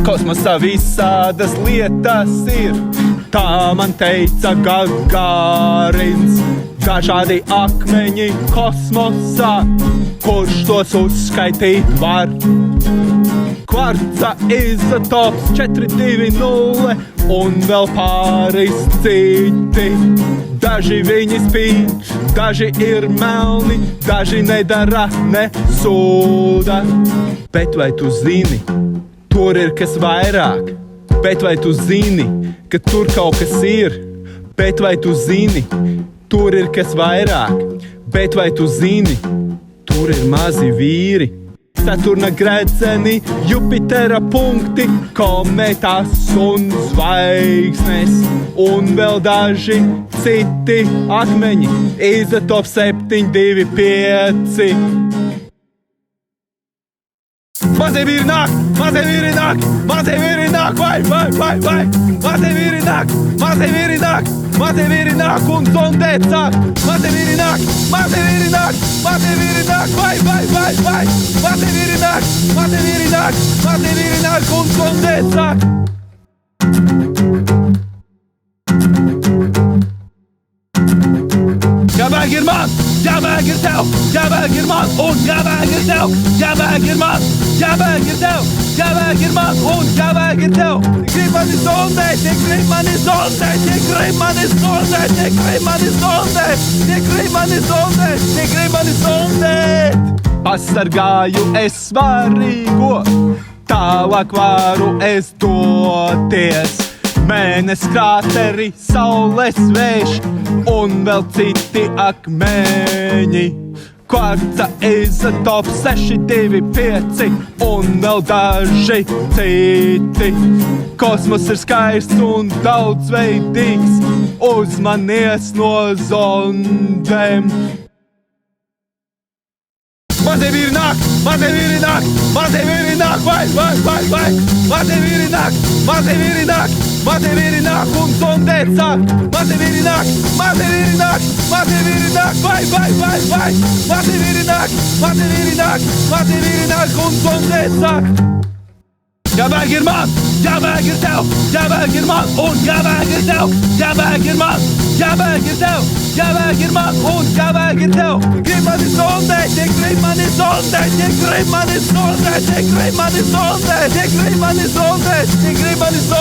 Kosmosā visādas lietas ir, tā man teica Gagarins. Dažādi akmeņi kosmosā, kurš tos uzskaitīt var. Kvarca izotops 420 un vēl pāris citi. Daži viņi spīd, daži ir melni, daži nedara ne sūda. Bet vai tu zini, tur ir kas vairāk? Bet vai tu zini, ka tur kaut kas ir? Bet vai tu zini, tur ir kas vairāk? Bet vai tu zini, tur ir mazi vīri? Saturna gredzeni, Jupitera punkti, kometas un zvaigznes, un vēl daži citi akmeņi, izotop 725. Mazie vīri nāk, mazie vīri nāk, mazie vīri nāk, vai, mazie vīri nāk, mazie vīri nāk, mazie vīri nāk un sondēt sāk, mazie vīri nāk, mazie vīri nāk, mazie vīri nāk, vai, mazie vīri nāk, mazie vīri nāk, mazie vīri nāk un sondēt sāk. Jābēg ir man, jābēg ir tev, jābēg ir man un jābēg ir tev, jābēg ir man, jābēg ir tev, jābēg ir man un jābēg ir tev. Grib mani sondēt, grib mani sondēt, grib mani sondēt, grib mani sondēt, grib mani sondēt, grib mani sondēt. Pasargāju es svarīgo, tālāk varu es doties. Mēnes krāteri, saules vējš un vēl citi akmeņi. Kvarca izotops 625 un vēl daži citi. Kosmos ir skaists un daudzveidīgs, uzmanies no zondēm. Mazie vīri nāk, mazie vīri nāk, mazie vīri nāk, vai, mazie vīri nāk, mazie vīri nāk, mazie vīri nāk un sondēt sāk, mazie vīri nāk, mazie vīri nāk, mazie vīri nāk, vai, mazie vīri nāk, mazie vīri nāk, mazie vīri nāk un sondēt sāk. Jābēg ir man, jābēg ir tev, jābēg ir man un jābēg ir tev, jābēg ir man, jābēg ir tev, jābēg ir man un jābēg ir tev. Grib mani sondēt, grib mani sondēt, grib mani sondēt, grib mani sondēt, grib mani sondēt, grib mani sondēt.